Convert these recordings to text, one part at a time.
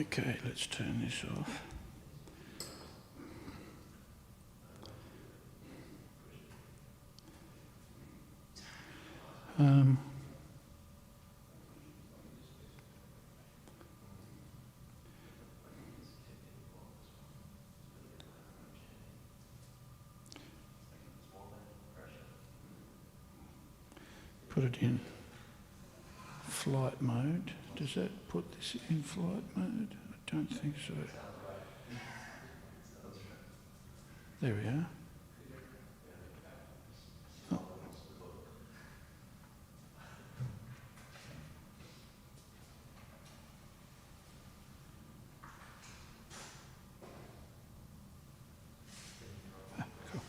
Okay, let's turn this off. Put it in flight mode. Does that put this in flight mode? I don't think so. There we are. Oh. Cool.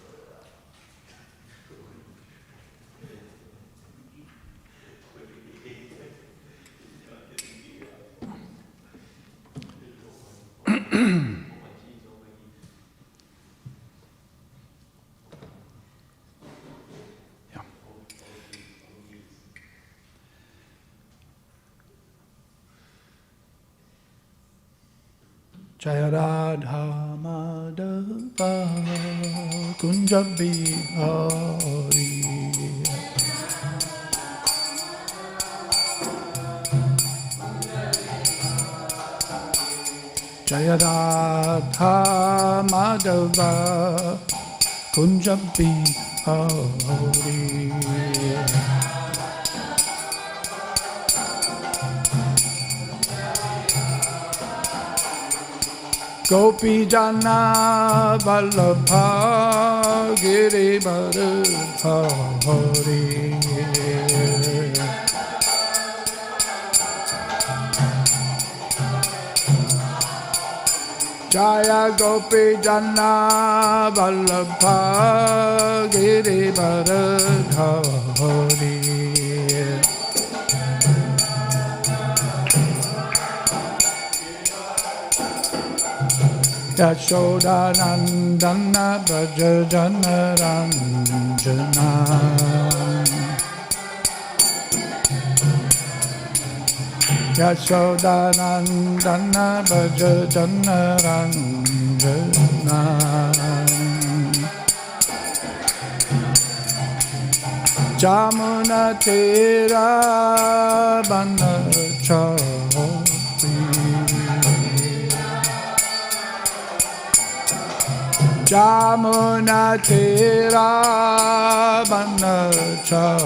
Jaya Radha Madhava Kunja Bihari Jaya Radha Madhava Kunja Bihari Gopi Jana Vallabha Girivara Hari Jaya Gopi Jana Vallabha Girivara Hari Yashoda Nandana Braja Jana Ranjana Yashoda Nandana Braja Jana Ranjana Jamuna Tera Banachari Jamuna Tera Banachari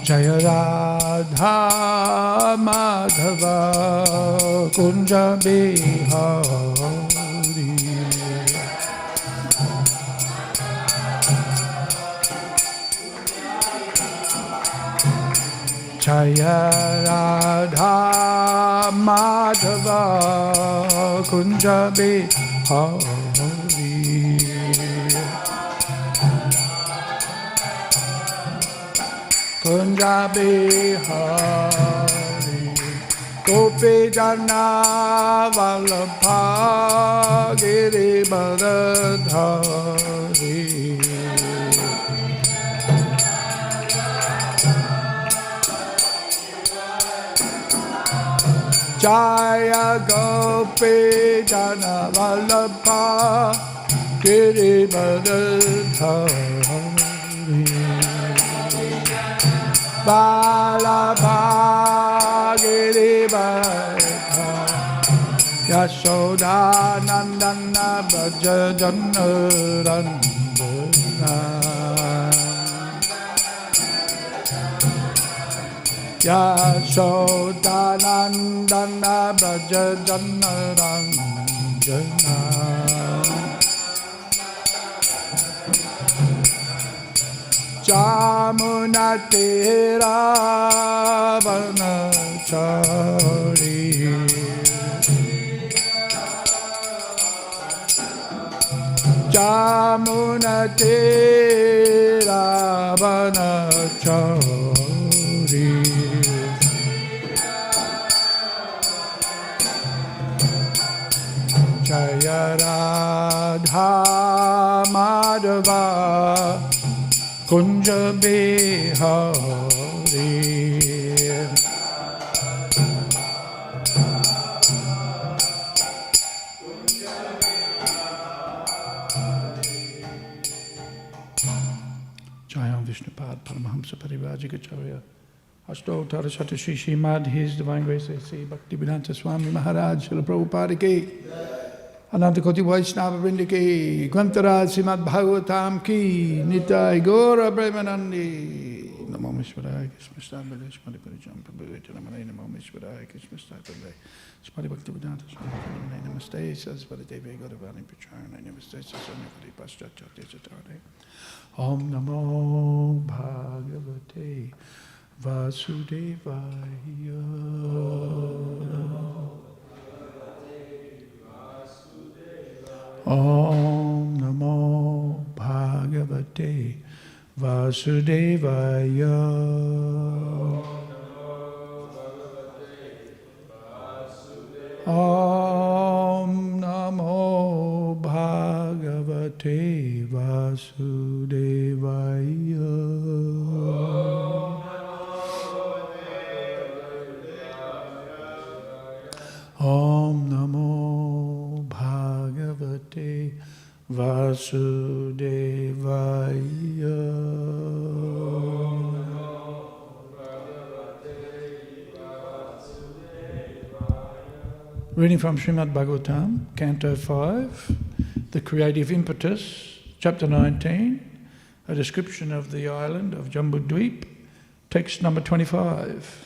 Jaya Radha Madhava Kunja Bihari Jaya Radha Madhava Kunja Bihari Kunja Bihari Gopi Jana Vallabha Girivara Hari Jaya Gopi Jana Vallabha Girivara Hari Vallabha Girivara Yashoda Nandana Braja Jana Ranjana Yashoda Nandana Braja Jana Ranjana Jamuna Tera Banachari Jamuna Tera Banachari Radha Madhava Kunja Bihari. Jayam Vishnupad Paramahamsa Parivajikacharya Ashtottara Satashi Śrīmad His Divine Grace A.C. Bhaktivedanta Swami Maharaj Srila Prabhupada ki Ananta Koti Vaishnava Vrinda ki Grantaraj Śrīmad Bhāgavatam ki Nitai Gaura Premanandi Namo Mishvaraya Krishna Stabale Smari Parijam Prabhu Namaste Namo Mishvaraya Krishna Stabale Smari Bhaktivedanta Swami Namaste Saraswati Devi Gauravani Pacharana Namaste Sasanyavadi Paschatchate Satare Om Namo Bhagavate Vasudevaya. Om Namo Bhagavate Vasudevaya. Om Namo Bhagavate Vasudevaya. Om Namo Bhagavate Vasudevaya. Reading from Śrīmad Bhāgavatam, Canto 5, The Creative Impetus, Chapter 19, a description of the island of Jambudvip, text number 25.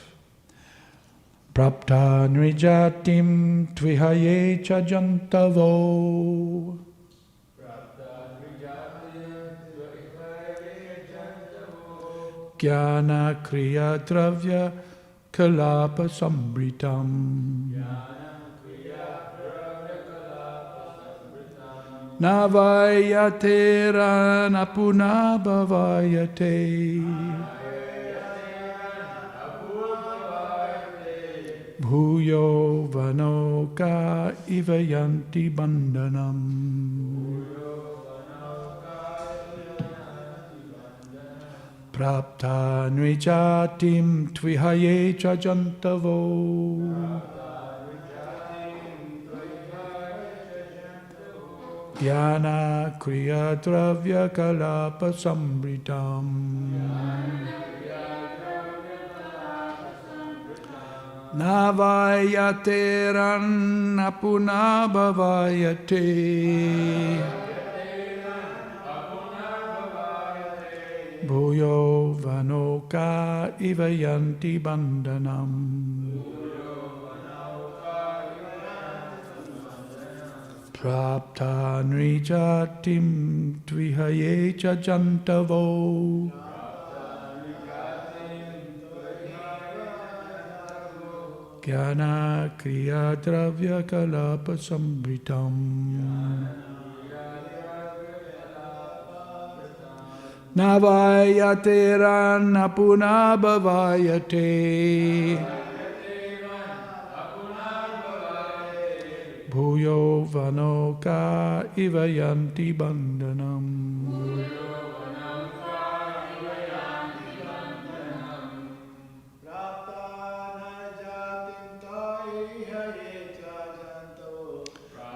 Prapta nrijatim tvihaye cha jantavo. Jnana kriya dravya kalapa sambritam. Navayate ranapuna bhavayate. Bhuyo vanoka ivayanti bandhanam. Prapta nrijatim tvihaye cha jantavo. Jnana kriya dravya kalapa sambritam. Navayate ranapuna bhavayate. Bhuyo vanoka ivayanti bandhanam. Prapta nrijatim tvihaye cha jantavo. Jnana kriya dravya kalapa sambritam. Navayate ranapuna bhavayate. Bhuyo vanoka ivayanti bandhanam.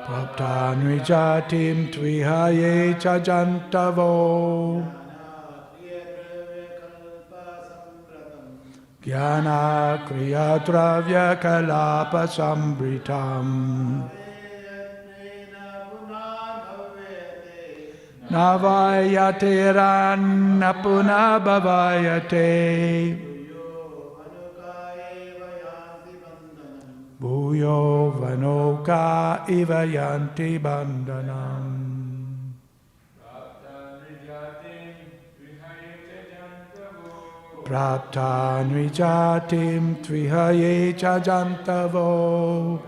Prapta nrijatim tvihaye cha jantavo. Jnana kriya dravya kalapa sambritam. Navayate ranapuna bhavayate. Bhuyo vanoka ivayanti bandhanam. Prapta nrijatim tvihaye cha jantavo.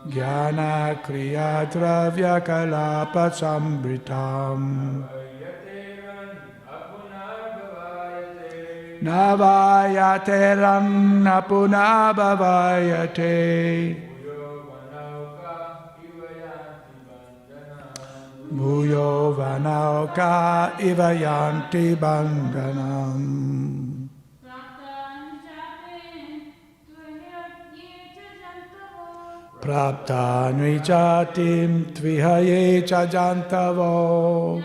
Jnana kriya dravya kalapa sambritam. Navayate ranna punabhavayate. Bhuyo vanauka ivayanti bandhanam. Prapta nvijatim tvihaye cha jantavo.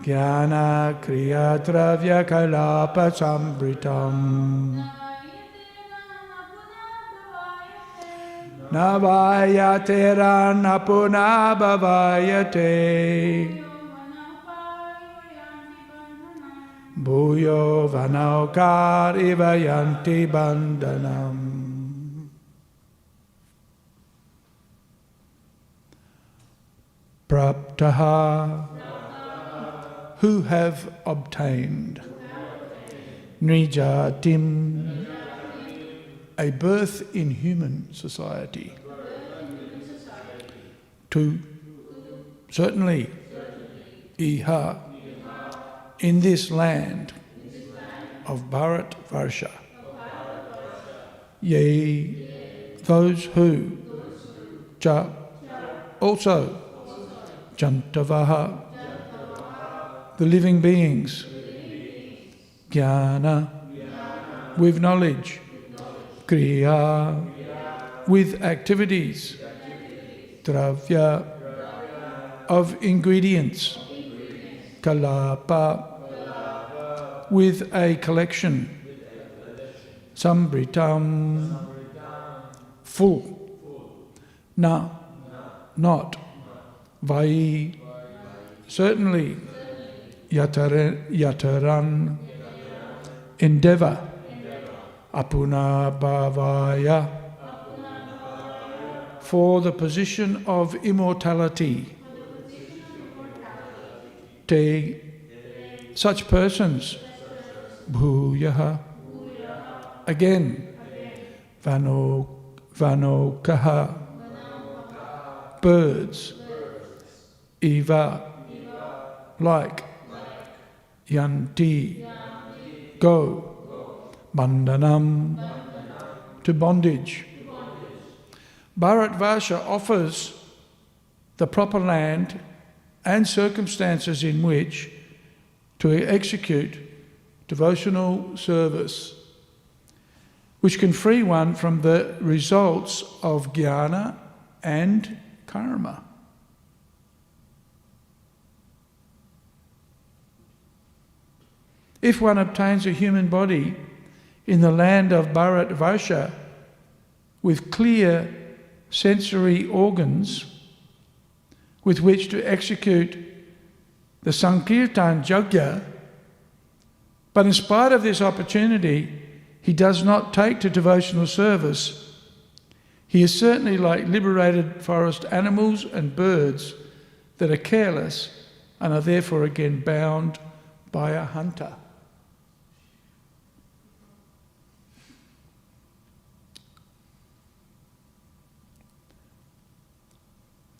Jnana kriya dravya kalapa sambritam. Navayate ranna punabhavayate. Bhuyo vanaukar ivayanti bandhanam. Praptaha, who have obtained. Nijatim, a birth in human society. To, certainly, iha, in this land of Bharatvarsha. Yea, those who, cha, also, jantavaha, the living beings, jnana, with knowledge, kriya, with activities, dravya, of ingredients, kalapa, with a collection, sambritam, full, na, not, vai, certainly, yataran, endeavour, apuna bhavaya, for the position of immortality. Te, such persons, bhuyaha, again, vanokaha, birds, eva, like, yanti, go, bandhanam, to bondage. Bharatvarsha offers the proper land and circumstances in which to execute devotional service, which can free one from the results of jnana and karma. If one obtains a human body in the land of Bharatvarsha with clear sensory organs with which to execute the Sankirtan Yajna, but in spite of this opportunity, he does not take to devotional service, he is certainly like liberated forest animals and birds that are careless and are therefore again bound by a hunter.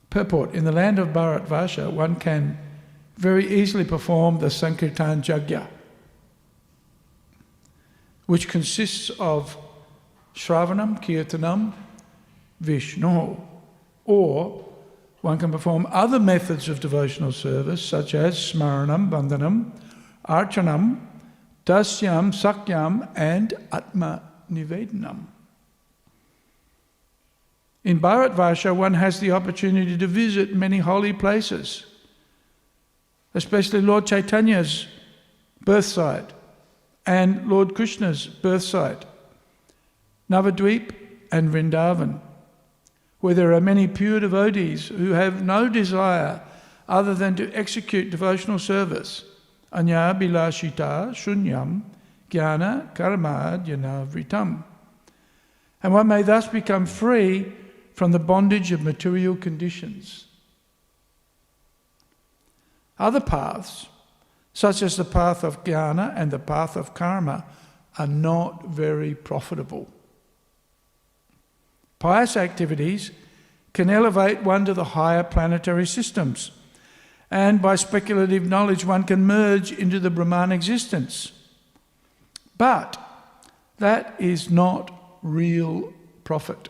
Purport: in the land of Bharatvarsha, one can very easily perform the Sankirtan Yajna, which consists of Shravanam, Kirtanam, Vishnu, or one can perform other methods of devotional service such as Smaranam, Bandhanam, Archanam, Dasyam, Sakyam and Atma Nivedanam. In Bharatvarsha, one has the opportunity to visit many holy places, especially Lord Chaitanya's birth site and Lord Krishna's birth site, Navadvip and Vrindavan, where there are many pure devotees who have no desire other than to execute devotional service. Anya bilashita shunyam jnana karma jnana. And one may thus become free from the bondage of material conditions. Other paths, such as the path of jnana and the path of karma, are not very profitable. Pious activities can elevate one to the higher planetary systems, And by speculative knowledge one can merge into the Brahman existence. But that is not real profit.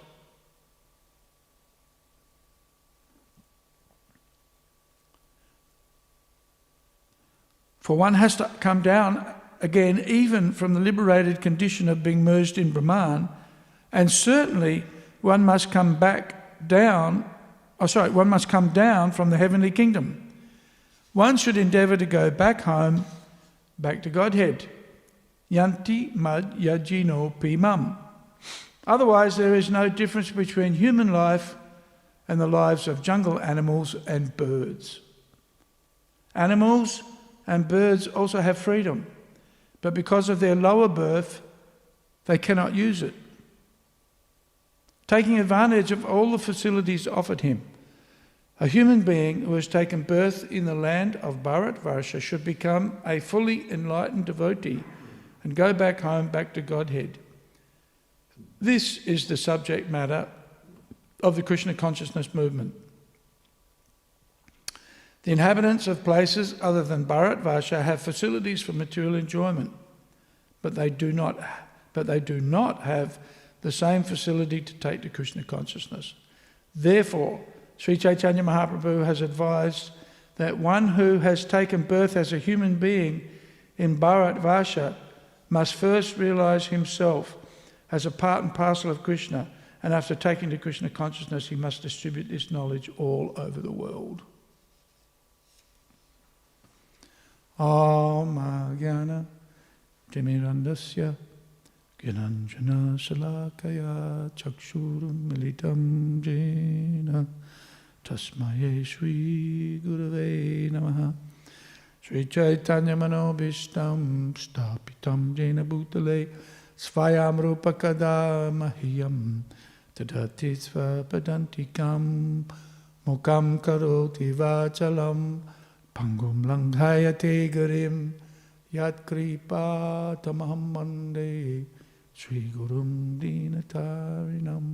For one has to come down again even from the liberated condition of being merged in Brahman, and certainly one must come down from the heavenly kingdom. One should endeavour to go back home, back to Godhead. Yanti mad yajino pimam. Otherwise there is no difference between human life and the lives of jungle animals and birds. Animals and birds also have freedom, but because of their lower birth, they cannot use it. Taking advantage of all the facilities offered him, a human being who has taken birth in the land of Bharatvarsha should become a fully enlightened devotee and go back home, back to Godhead. This is the subject matter of the Krishna consciousness movement. The inhabitants of places other than Bharatvarsha have facilities for material enjoyment, but they do not have the same facility to take to Krishna consciousness. Therefore, Sri Chaitanya Mahaprabhu has advised that one who has taken birth as a human being in Bharatvarsha must first realize himself as a part and parcel of Krishna, and after taking to Krishna consciousness, he must distribute this knowledge all over the world. Jnana Timirandasya Gyananjana Shalakaya Chakshurum Militam Jena Tasmaye Shri Gurave Namaha Sri Chaitanya Manobhishtam Stapitam Jena Bhutale Svayam Rupakada Mahiyam Tadati Svapadantikam Mukam Karoti Vachalam Pangum Langhayate Garim Yat Kripa Tamaham Mande Sri Gurum Dinatarinam.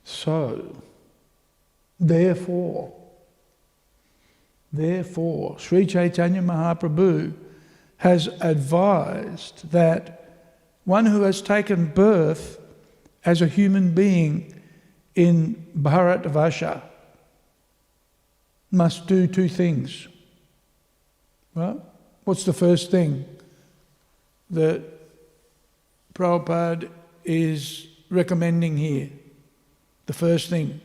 So, therefore, Sri Chaitanya Mahaprabhu has advised that one who has taken birth as a human being in Bharatvarsha must do two things. Well, what's the first thing that Prabhupada is recommending here? The first thing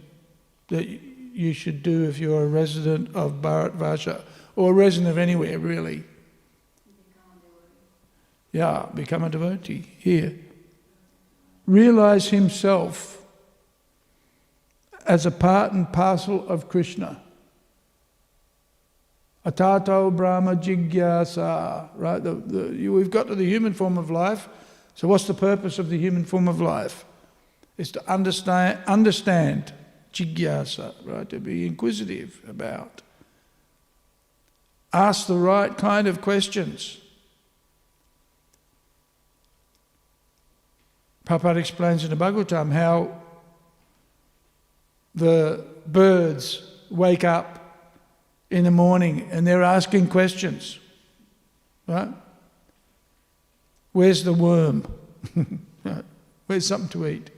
that you should do if you're a resident of Bharatvarsha, or a resident of anywhere really. Become a devotee here. Realize himself as a part and parcel of Krishna. Atato Brahma Jigyasa, right? We've got to the human form of life. So what's the purpose of the human form of life? It's to understand Jigyasa, right? To be inquisitive about. Ask the right kind of questions. Prabhupada explains in the Bhagavatam how the birds wake up in the morning and they're asking questions, right? Where's the worm? Right? Where's something to eat?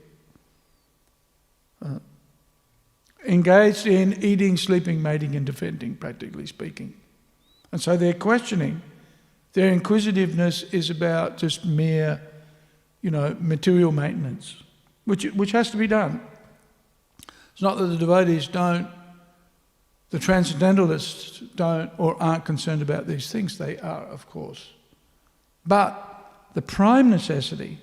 Engaged in eating, sleeping, mating and defending, practically speaking. And so they're questioning. Their inquisitiveness is about just mere, material maintenance, which has to be done. It's not that the devotees don't, the transcendentalists don't or aren't concerned about these things. They are, of course. But the prime necessity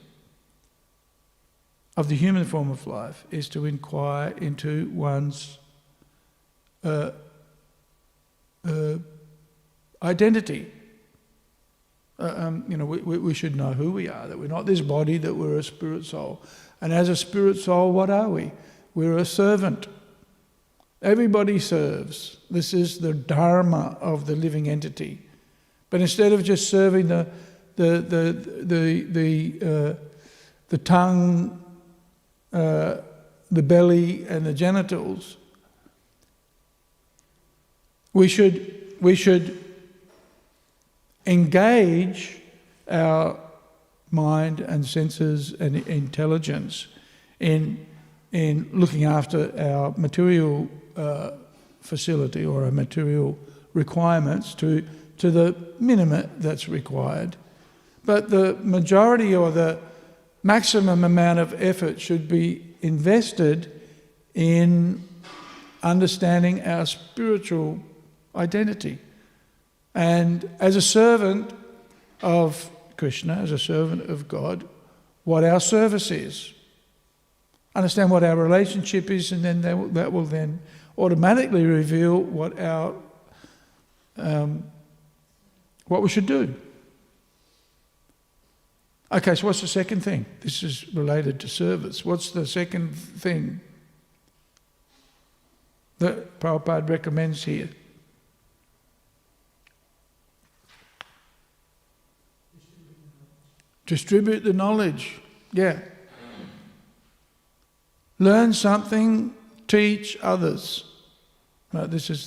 of the human form of life is to inquire into one's identity. We should know who we are, that we're not this body, that we're a spirit soul. And as a spirit soul, what are we? We're a servant Everybody serves. This is the dharma of the living entity. But instead of just serving the tongue, the belly, and the genitals, we should engage our mind and senses and intelligence in looking after our material facility or our material requirements to the minimum that's required. But the majority or the maximum amount of effort should be invested in understanding our spiritual identity. And as a servant of Krishna, as a servant of God, what our service is. Understand what our relationship is, and then that will then automatically reveal what we should do. Okay, so what's the second thing? This is related to service. What's the second thing that Prabhupada recommends here? Distribute the knowledge. Yeah. Learn something, teach others. Right, this is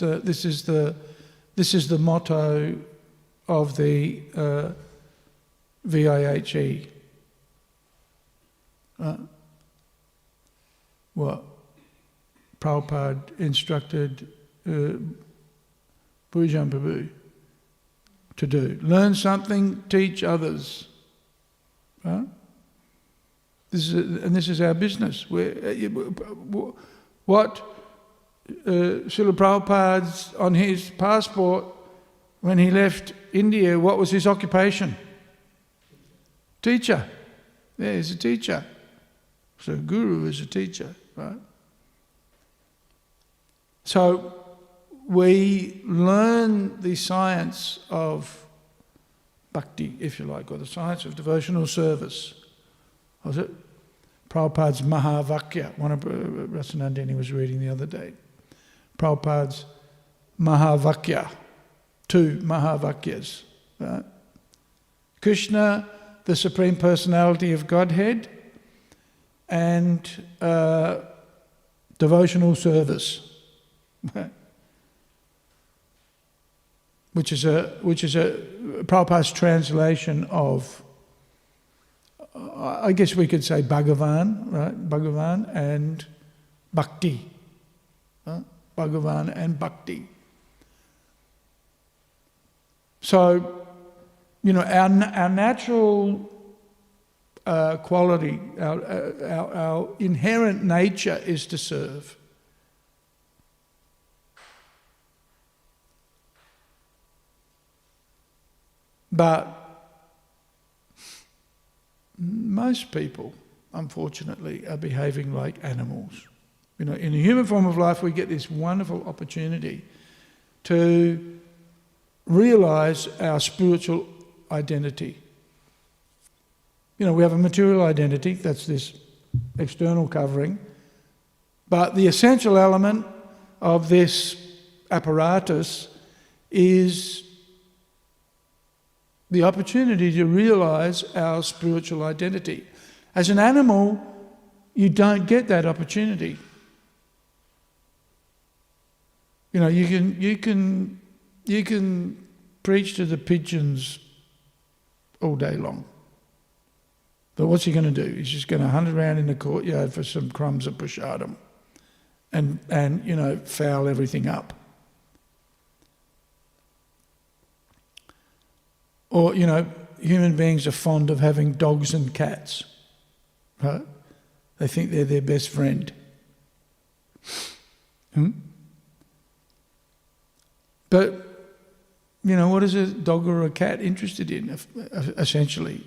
the motto of the VIHE. What Prabhupada instructed Pujan Prabhu to do. Learn something, teach others. Right? This is our business. What Srila Prabhupada's on his passport when he left India, what was his occupation? Teacher. Yeah, he's a teacher. So guru is a teacher, right? So we learn the science of bhakti, if you like, or the science of devotional service. Was it? Prabhupada's Mahavakya, one of Rasanandini was reading the other day. Prabhupada's Mahavakya, 2 Mahavakyas. Right? Krishna, the Supreme Personality of Godhead, and devotional service, which is a Prabhupada's translation of, I guess we could say Bhagavan, right? Bhagavan and Bhakti. Bhagavan and Bhakti. So, our natural quality, our inherent nature is to serve. But most people, unfortunately, are behaving like animals. In the human form of life, we get this wonderful opportunity to realize our spiritual identity. We have a material identity, that's this external covering, but the essential element of this apparatus is the opportunity to realize our spiritual identity. As an animal, you don't get that opportunity. You can preach to the pigeons all day long. But what's he going to do? He's just going to hunt around in the courtyard for some crumbs of prasadam and foul everything up. Or, human beings are fond of having dogs and cats, right? They think they're their best friend. But, what is a dog or a cat interested in, essentially?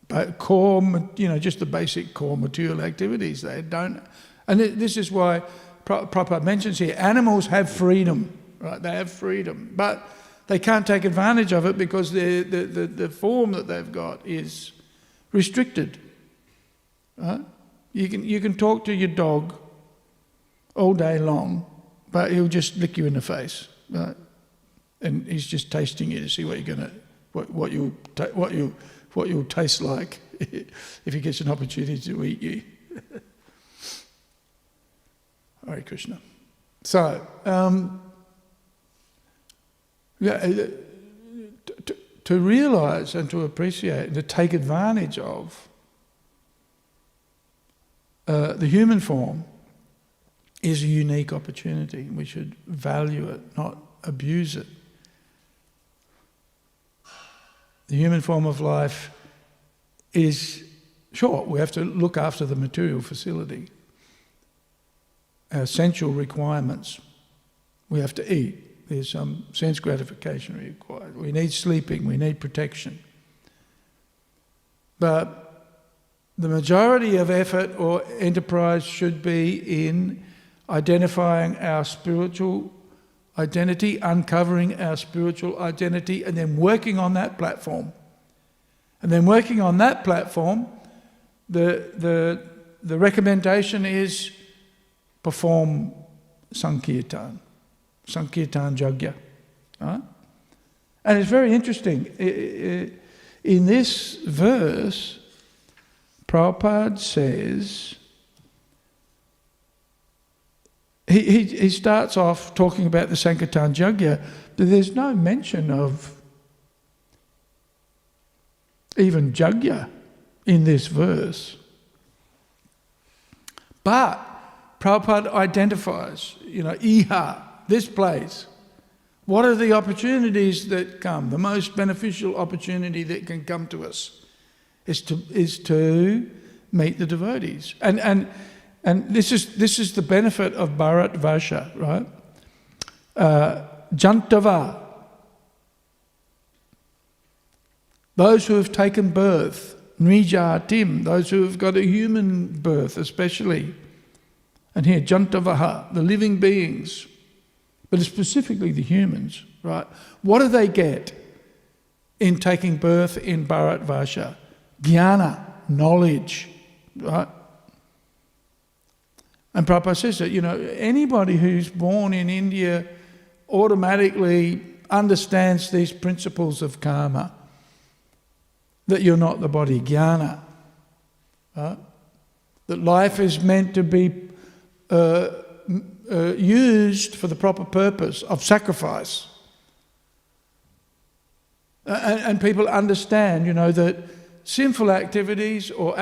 But just the basic core material activities. They don't, and this is why Prabhupada mentions here, animals have freedom, right? They have freedom, but they can't take advantage of it because the form that they've got is restricted. Right? You can talk to your dog all day long, but he'll just lick you in the face, right? And he's just tasting you to see what you're gonna, what you'll taste like if he gets an opportunity to eat you. Hare Krishna. So, to realise and to appreciate and to take advantage of the human form is a unique opportunity. We should value it, not abuse it. The human form of life is, sure, we have to look after the material facility, our essential requirements. We have to eat. There's some sense gratification required. We need sleeping. We need protection. But the majority of effort or enterprise should be in identifying our spiritual identity, uncovering our spiritual identity, and then working on that platform. And then working on that platform, the recommendation is perform Sankirtan Yajna. Right? And it's very interesting. In this verse, Prabhupada says, he starts off talking about the Sankirtan Yajna, but there's no mention of even Yajna in this verse. But Prabhupada identifies, Iha, this place. What are the opportunities that come? The most beneficial opportunity that can come to us is to meet the devotees. And this is the benefit of Bharat Vasha, right? Jantava, those who have taken birth, Nrijatim, those who have got a human birth especially. And here, Jantavaha, the living beings, but specifically the humans, right? What do they get in taking birth in Bharat Vasha? Jnana, knowledge, right? And Prabhupada says that, anybody who's born in India automatically understands these principles of karma, that you're not the body, jnana, right? That life is meant to be used for the proper purpose of sacrifice. And people understand, that sinful activities or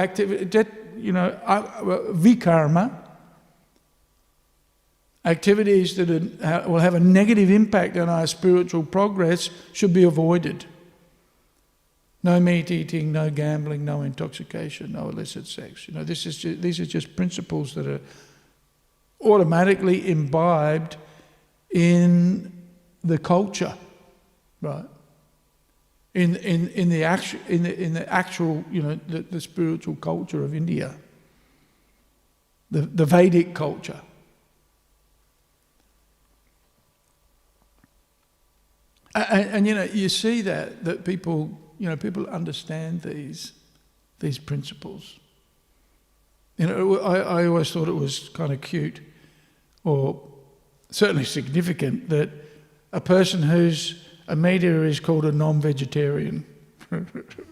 vikarma, activities that will have a negative impact on our spiritual progress, should be avoided. No meat eating, no gambling, no intoxication, no illicit sex. These are just principles that are automatically imbibed in the culture, right? In the actual, the spiritual culture of India, the Vedic culture. And you see that people understand these principles. I always thought it was kind of cute, or certainly significant, that a person who's a media is called a non-vegetarian,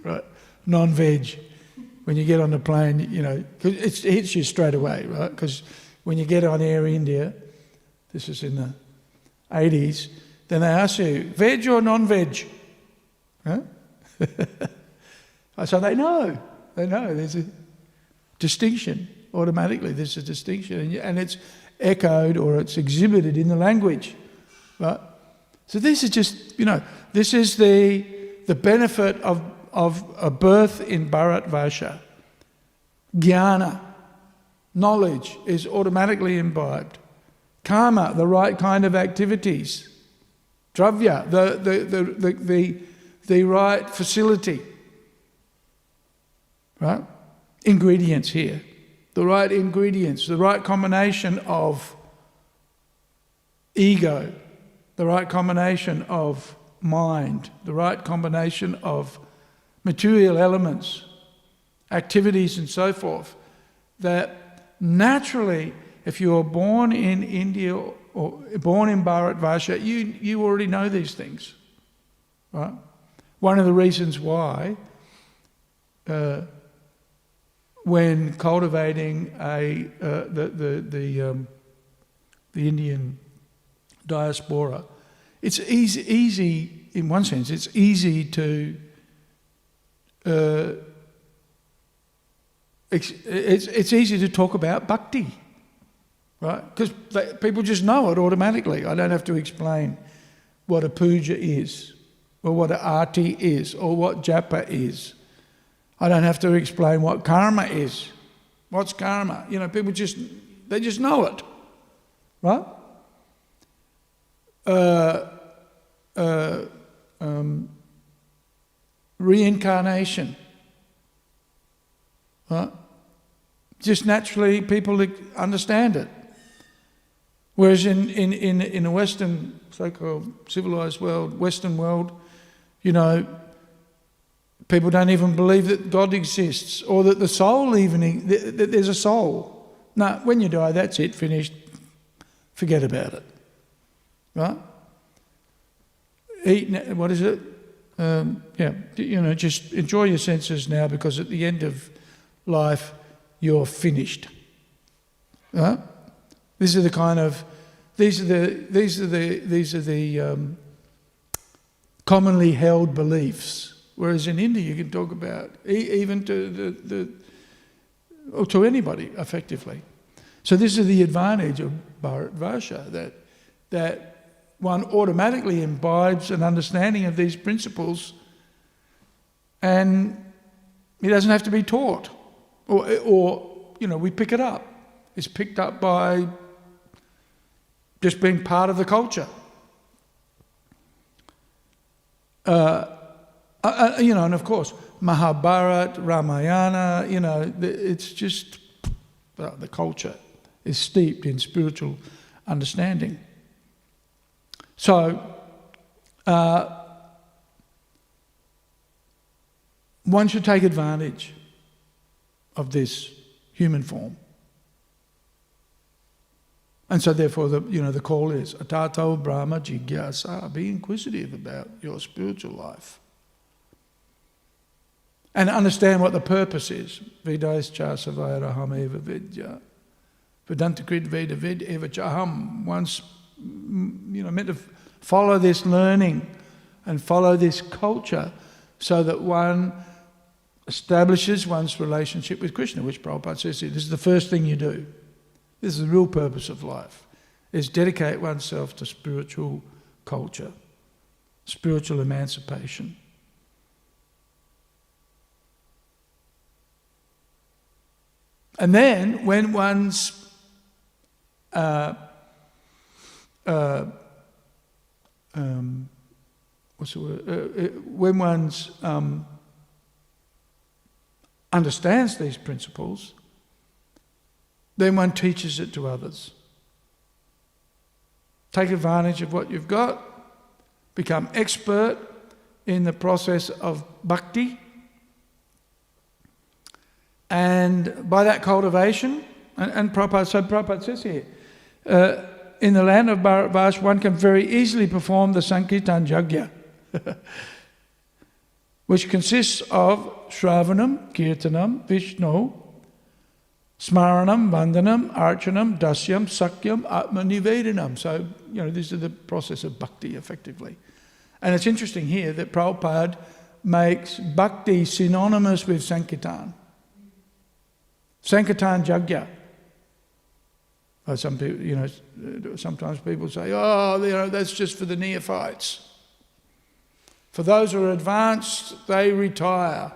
right? Non-veg. When you get on the plane, 'cause it hits you straight away, right? Because when you get on Air India, this is in the 80s, then they ask you, veg or non-veg? Huh? So they know there's a distinction automatically. There's a distinction, and it's echoed or it's exhibited in the language, right? So this is just, this is the benefit of a birth in Bharat Vasha. Jnana, knowledge, is automatically imbibed. Karma, the right kind of activities. Dravya, the right facility. Right? Ingredients here. The right ingredients, the right combination of ego, the right combination of mind, the right combination of material elements, activities and so forth, that naturally if you were born in India or born in Bharatvarsha, you already know these things, right? One of the reasons why, when cultivating the Indian diaspora, it's easy in one sense. It's easy to it's easy to talk about bhakti, right? Because people just know it automatically. I don't have to explain what a puja is, or what an arti is, or what japa is. I don't have to explain what karma is. What's karma? People just know it, right? Reincarnation, right? Just naturally people understand it. Whereas in a Western, so-called civilized world, Western world, people don't even believe that God exists, or that the soul that there's a soul. No, when you die, that's it, finished. Forget about it, right? Eat, what is it? Just enjoy your senses now, because at the end of life, you're finished. Right? These are the commonly held beliefs. Whereas in India, you can talk about even to anybody effectively. So this is the advantage of Bharatvarsha, that one automatically imbibes an understanding of these principles, and it doesn't have to be taught, or we pick it up. It's picked up by just being part of the culture. And of course, Mahabharata, Ramayana, it's just, the culture is steeped in spiritual understanding. So, one should take advantage of this human form. And so therefore the call is, Atato Brahma Jigyasa, be inquisitive about your spiritual life. And understand what the purpose is. Vedaischa savairaham eva vidya. Vedantakrit veda vid eva chaham. Once, meant to follow this learning and follow this culture so that one establishes one's relationship with Krishna, which Prabhupada says this is the first thing you do. This is the real purpose of life, is dedicate oneself to spiritual culture, spiritual emancipation. And then when one's when one's understands these principles, then one teaches it to others. Take advantage of what you've got, become expert in the process of bhakti, and by that cultivation, and Prabhupada says here, in the land of Bharatvarsha, one can very easily perform the Sankirtan Yajna, which consists of Shravanam, Kirtanam, Vishnu, Smaranam, Vandanam, Archanam, Dasyam, Sakyam, Atma Nivedanam. So, this is the process of bhakti, effectively. And it's interesting here that Prabhupada makes bhakti synonymous with Sankirtan. Sankirtan Yajna. Some people, sometimes people say, that's just for the neophytes. For those who are advanced, they retire.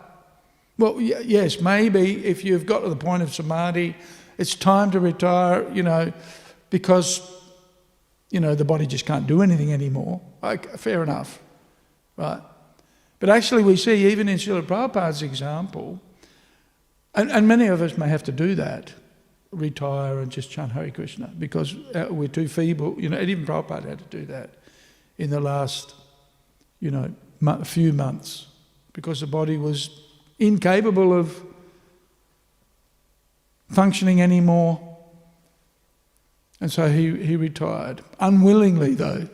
Well, yes, maybe if you've got to the point of samadhi, it's time to retire, because, the body just can't do anything anymore. Fair enough, right? But actually we see, even in Srila Prabhupada's example, and many of us may have to do that, retire and just chant Hare Krishna, because we're too feeble. And even Prabhupada had to do that in the last, few months, because the body was incapable of functioning anymore. And so he retired. Unwillingly though,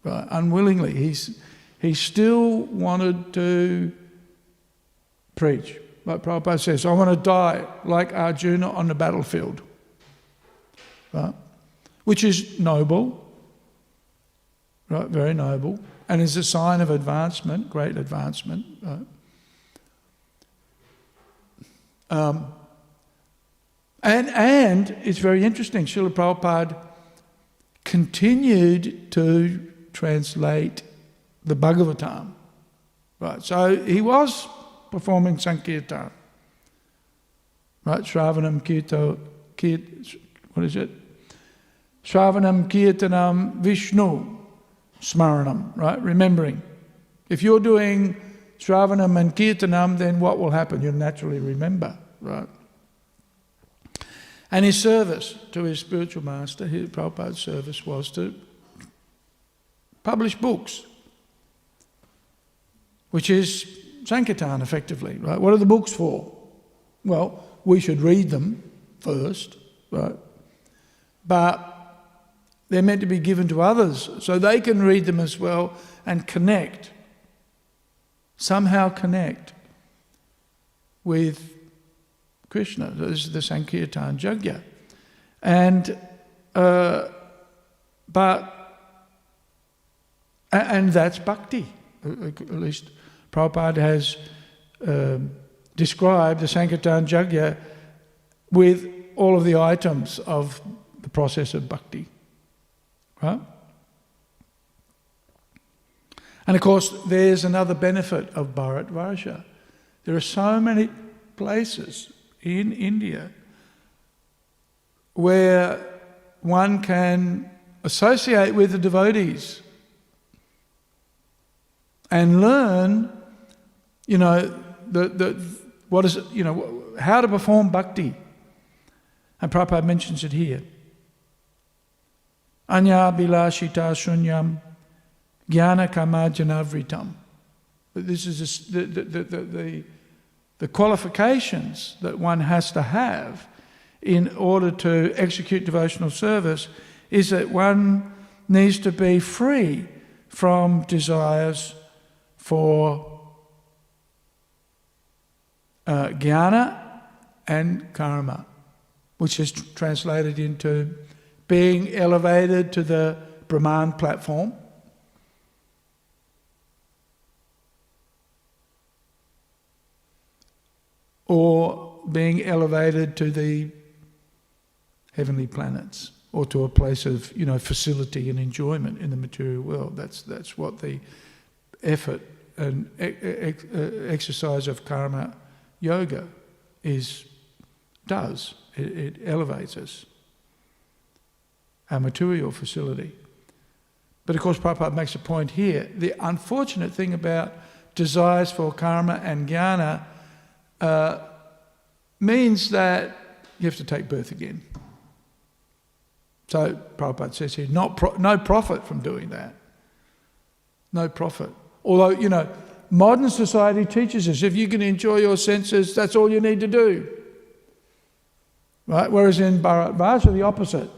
right? Unwillingly. He still wanted to preach. Like Prabhupada says, I want to die like Arjuna on the battlefield. Right? Which is noble, right? Very noble. And is a sign of advancement, great advancement. Right? And it's very interesting, Srila Prabhupada continued to translate the Bhagavatam. Right, so he was performing Sankirtan. Right, Shravanam what is it? Shravanam Kirtanam Vishnu Smaranam, right, remembering. If you're doing Shravanam and Kirtanam, then what will happen? You'll naturally remember, right? And his service to his spiritual master, Prabhupada's service, was to publish books, which is Sankirtan effectively, right? What are the books for? Well, we should read them first, right? But they're meant to be given to others so they can read them as well and connect, somehow connect with Krishna. This is the Sankirtan Yajna. And that's bhakti. At least Prabhupada has described the Sankirtan Yajna with all of the items of the process of bhakti. Right? And of course, there's another benefit of Bharatvarsha. There are so many places in India where one can associate with the devotees and learn, what is it, how to perform bhakti. And Prabhupada mentions it here. Anya bilashita shunyam jnana kama janavritam. This is the qualifications that one has to have in order to execute devotional service is that one needs to be free from desires for jnana and karma, which is translated into being elevated to the Brahman platform, or being elevated to the heavenly planets, or to a place of facility and enjoyment in the material world. That's what the effort and exercise of karma yoga does. It elevates us, our material facility. But of course, Prabhupada makes a point here. The unfortunate thing about desires for karma and jnana means that you have to take birth again. So Prabhupada says here, no profit from doing that. No profit. Although, modern society teaches us if you can enjoy your senses, that's all you need to do. Right? Whereas in Bharatvarsha, the opposite.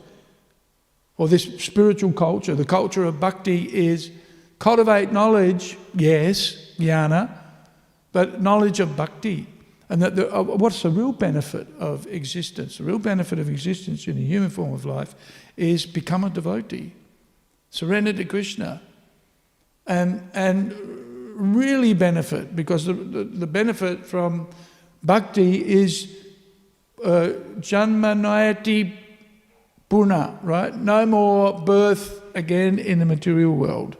Or this spiritual culture, the culture of bhakti is cultivate knowledge, yes, jnana, but knowledge of bhakti. And what's the real benefit of existence? The real benefit of existence in the human form of life is become a devotee, surrender to Krishna, and really benefit, because the benefit from bhakti is janma nayati puna, right? No more birth again in the material world.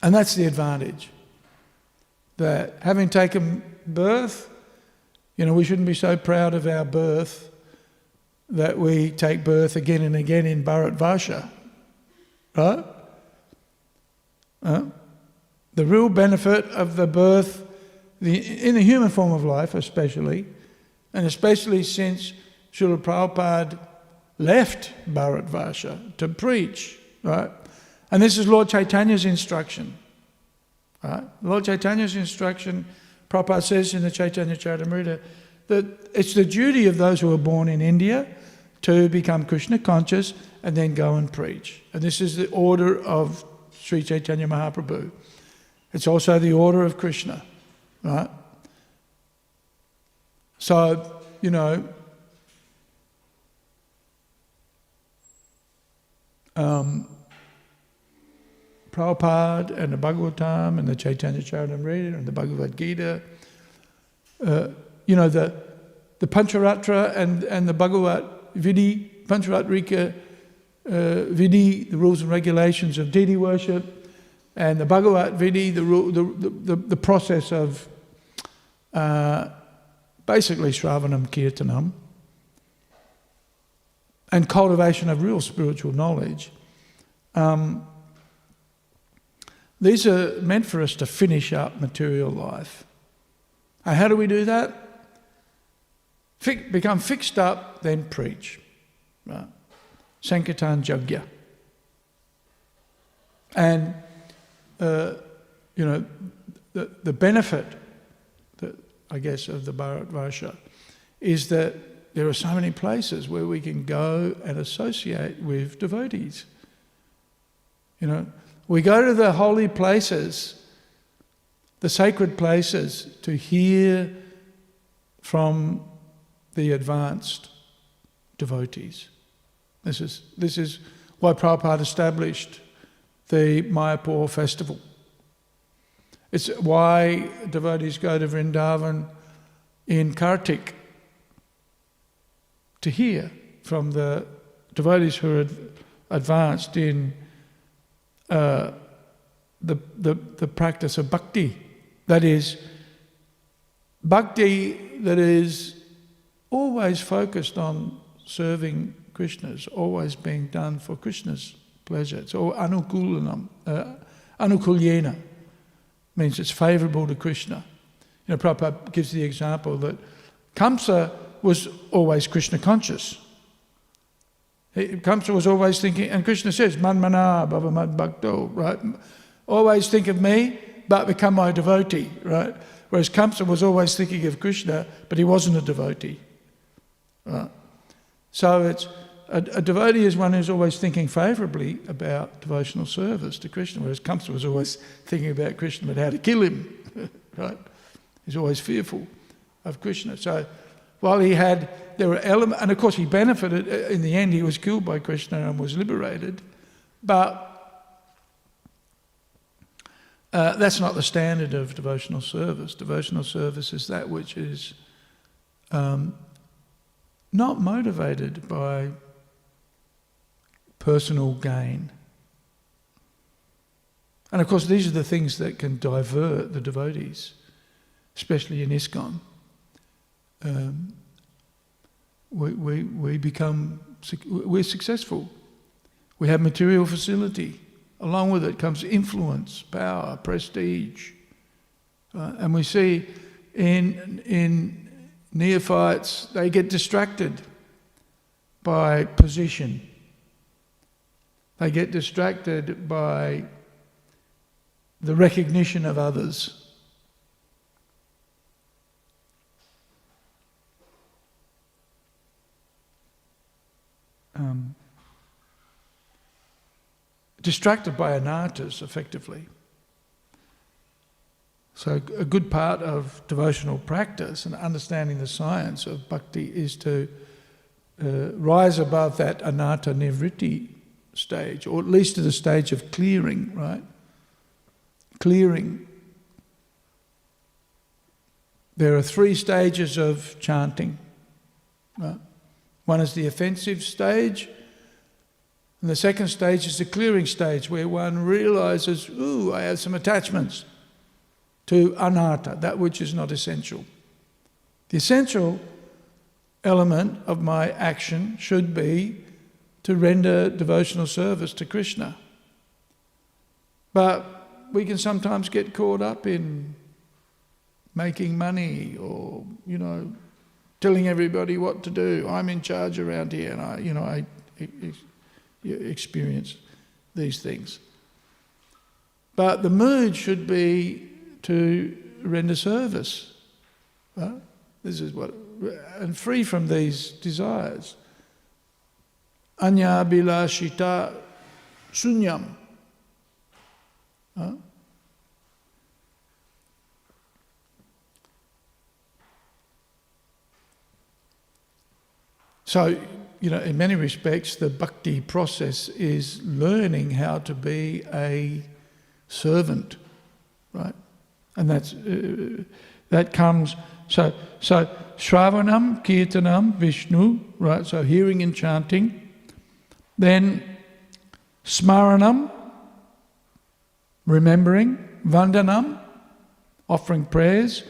And that's the advantage. That having taken birth, we shouldn't be so proud of our birth that we take birth again and again in Bharatvarsha. Right? The real benefit of the birth, in the human form of life especially, and especially since Srila Prabhupada left Bharatvarsha to preach, right? And this is Lord Chaitanya's instruction. Right? Lord Chaitanya's instruction, Prabhupada says in the Chaitanya Charitamrita, that it's the duty of those who are born in India to become Krishna conscious and then go and preach. And this is the order of Sri Chaitanya Mahaprabhu. It's also the order of Krishna, right? So, you know, Prabhupada and the Bhagavatam and the Chaitanya Charitamrita and the Bhagavad Gita, you know, the Pancharatra and the Bhagavat Vidhi, Pancharatrika Vidhi, the rules and regulations of deity worship, and the Bhagavat Vidhi, the process of basically Shravanam Kirtanam, and cultivation of real spiritual knowledge. These are meant for us to finish up material life. And how do we do that? Become fixed up, then preach. Right? Sankirtan Yajna. And, you know, the benefit, I guess, of the Bharatvarsha is that there are so many places where we can go and associate with devotees. You know, we go to the holy places, the sacred places, to hear from the advanced devotees. This is why Prabhupada established the Mayapur festival. It's why devotees go to Vrindavan in Kartik to hear from the devotees who are advanced in the practice of bhakti. That is, bhakti that is always focused on serving Krishna, is always being done for Krishna's pleasure. It's all anukulanam, anukulyena, means it's favourable to Krishna. You know, Prabhupada gives the example that Kamsa was always Krishna conscious. Kamsa was always thinking, and Krishna says, Manmana bhava mad bhakto, right? Always think of me, but become my devotee, right? Whereas Kamsa was always thinking of Krishna, but he wasn't a devotee. Right? So it's a devotee is one who's always thinking favourably about devotional service to Krishna, whereas Kamsa was always thinking about Krishna but how to kill him, right? He's always fearful of Krishna. So while there were elements, and of course he benefited, in the end he was killed by Krishna and was liberated, but that's not the standard of devotional service. Devotional service is that which is not motivated by personal gain. And of course these are the things that can divert the devotees, especially in ISKCON. We're successful. We have material facility. Along with it comes influence, power, prestige. And we see in neophytes, they get distracted by position. They get distracted by the recognition of others. Distracted by anarthas, effectively. So a good part of devotional practice and understanding the science of bhakti is to rise above that anartha nivritti stage, or at least to the stage of clearing, right? Clearing. There are 3 stages of chanting. Right? One is the offensive stage, and the second stage is the clearing stage, where one realises, ooh, I have some attachments to anartha, that which is not essential. The essential element of my action should be to render devotional service to Krishna. But we can sometimes get caught up in making money or, you know, telling everybody what to do. I'm in charge around here, and I experience these things. But the mood should be to render service. Right? This is what, and free from these desires. Anya bilashita sunyam. Huh? So, in many respects, the bhakti process is learning how to be a servant, right? And that comes. So Shravanam, Kirtanam, Vishnu, right? So hearing and chanting. Then Smaranam, remembering. Vandanam, offering prayers.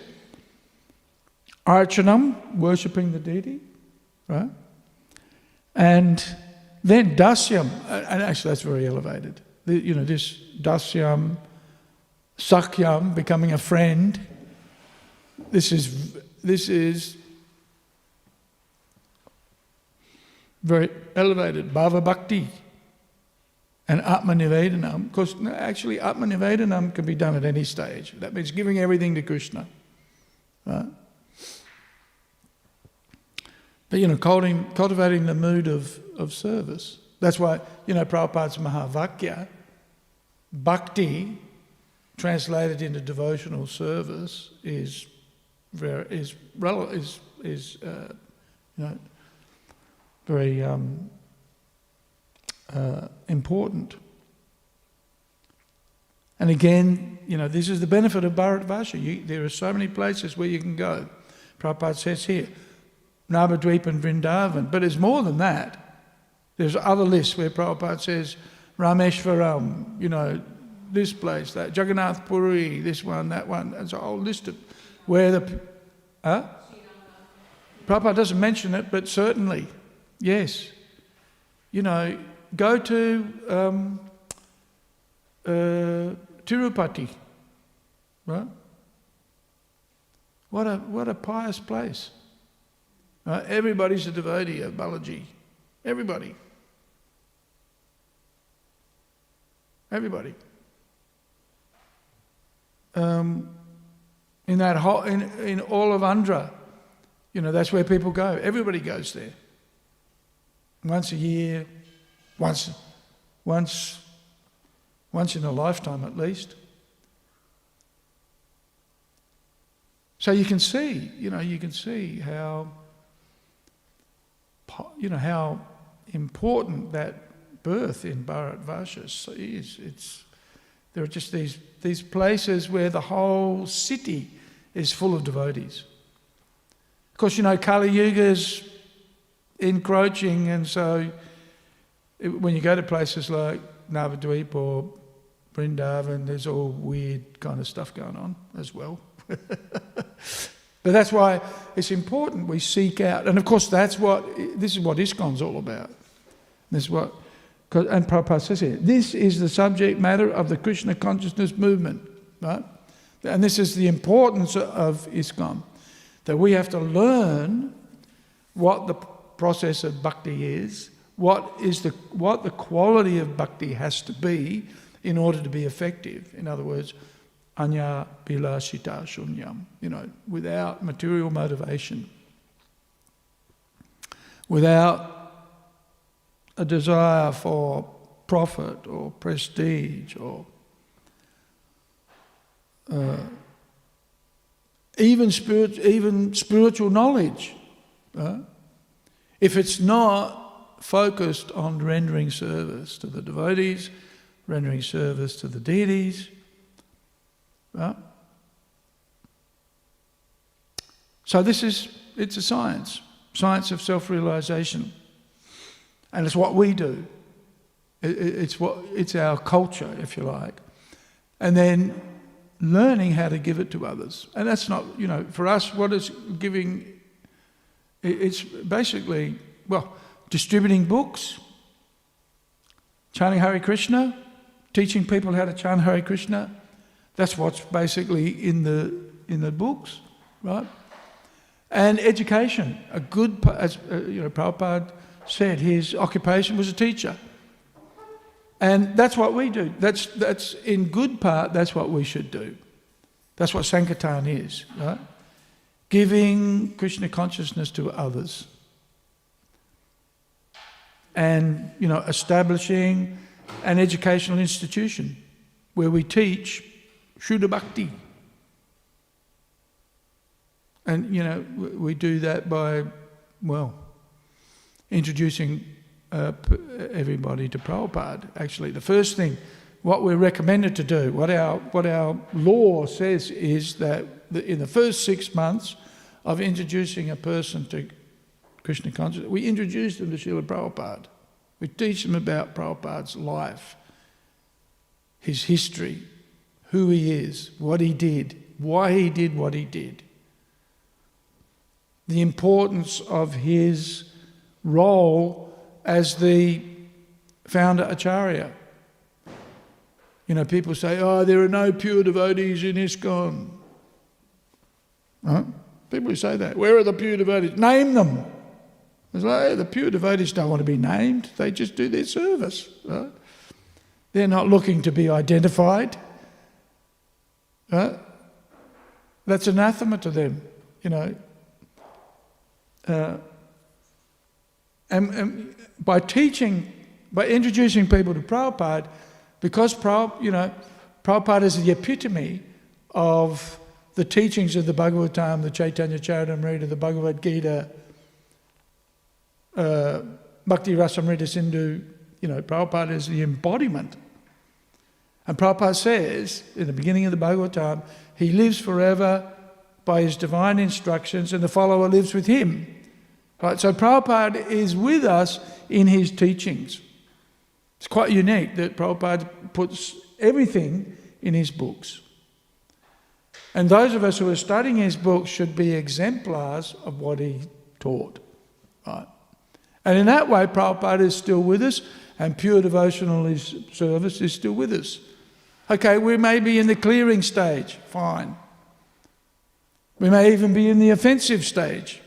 Archanam, worshipping the deity, right? And then Dasyam, and actually that's very elevated. This Dasyam, Sakyam, becoming a friend. This is very elevated. Bhava Bhakti and Atma Nivedanam. Because actually Atma Nivedanam can be done at any stage. That means giving everything to Krishna. Right? But cultivating the mood of service. That's why, Prabhupada's Mahavakya, bhakti, translated into devotional service, is very important. And again, this is the benefit of Bharatvarsha. There are so many places where you can go. Prabhupada says here, Navadvip and Vrindavan. But it's more than that. There's other lists where Prabhupada says, Rameshwaram, this place, that, Jagannath Puri, this one, that one. There's a whole list of where the... Prabhupada doesn't mention it, but certainly, yes. Go to Tirupati, right? What a pious place. Right? Everybody's a devotee of Balaji. Everybody. In that whole, in all of Andhra, that's where people go. Everybody goes there. Once a year, once in a lifetime at least. So you can see how important that birth in Bharatvarsha is. There are just these places where the whole city is full of devotees. Of course, Kali Yuga is encroaching, and so when you go to places like Navadvip or Vrindavan, there's all weird kind of stuff going on as well. But that's why it's important we seek out. And of course, this is what ISKCON's all about. And Prabhupada says here, this is the subject matter of the Krishna consciousness movement, right? And this is the importance of ISKCON, that we have to learn what the process of bhakti is, what the quality of bhakti has to be in order to be effective. In other words, anya bilashita shunyam, without material motivation, without a desire for profit or prestige or even spiritual knowledge. If it's not focused on rendering service to the devotees, rendering service to the deities, so it's a science of self-realization, and it's what we do. It's our culture, if you like, and then learning how to give it to others. And that's not, for us, what is giving? It's basically, distributing books, chanting Hare Krishna, teaching people how to chant Hare Krishna. That's what's basically in the books, right? And education. A good, as Prabhupada said, his occupation was a teacher. And that's what we do. That's in good part, that's what we should do. That's what Sankirtan is, right? Giving Krishna consciousness to others. And, establishing an educational institution where we teach Shuddha Bhakti. And, we do that by, introducing everybody to Prabhupada. Actually, the first thing, what we're recommended to do, what our law says is that in the first 6 months of introducing a person to Krishna consciousness, we introduce them to Srila Prabhupada. We teach them about Prabhupada's life, his history, who he is, what he did, why he did what he did, the importance of his role as the Founder-Acharya. People say, there are no pure devotees in ISKCON. Huh? People who say that. Where are the pure devotees? Name them. It's like, the pure devotees don't want to be named. They just do their service. Right? They're not looking to be identified. Right? That's anathema to them, And by introducing people to Prabhupada, because Prabhupada is the epitome of the teachings of the Bhagavatam, the Chaitanya Charitamrita, the Bhagavad Gita, Bhakti Rasamrita Sindhu, Prabhupada is the embodiment. And Prabhupada says, in the beginning of the Bhagavatam, he lives forever by his divine instructions and the follower lives with him. Right? So Prabhupada is with us in his teachings. It's quite unique that Prabhupada puts everything in his books. And those of us who are studying his books should be exemplars of what he taught. Right? And in that way, Prabhupada is still with us and pure devotional service is still with us. Okay, we may be in the clearing stage, fine. We may even be in the offensive stage.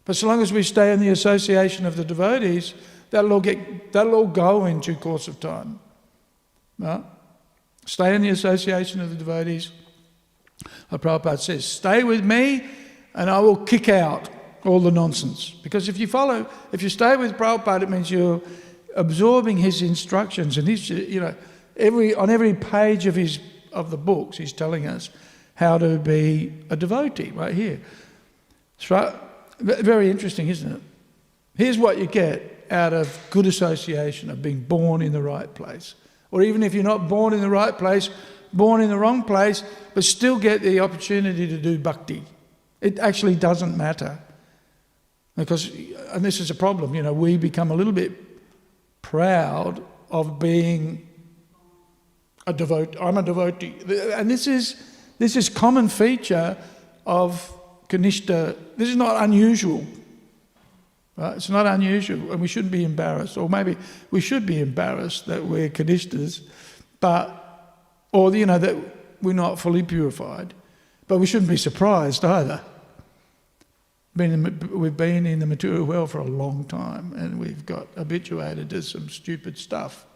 But so long as we stay in the association of the devotees, that'll all go in due course of time. Right? Stay in the association of the devotees. Prabhupada says, stay with me and I will kick out all the nonsense. Because if you stay with Prabhupada, it means you're absorbing his instructions. And he's, on every page of the books, he's telling us how to be a devotee, right here. It's right. Very interesting, isn't it? Here's what you get out of good association, of being born in the right place. Or even if you're not born in the right place, born in the wrong place, but still get the opportunity to do bhakti. It actually doesn't matter. Because, and this is a problem, we become a little bit proud of being a devotee. I'm a devotee. And this is common feature of Kanishta. This is not unusual. Right? It's not unusual, and we shouldn't be embarrassed. Or maybe we should be embarrassed that we're Kanishtas, or that we're not fully purified. But we shouldn't be surprised either. We've been in the material world for a long time, and we've got habituated to some stupid stuff,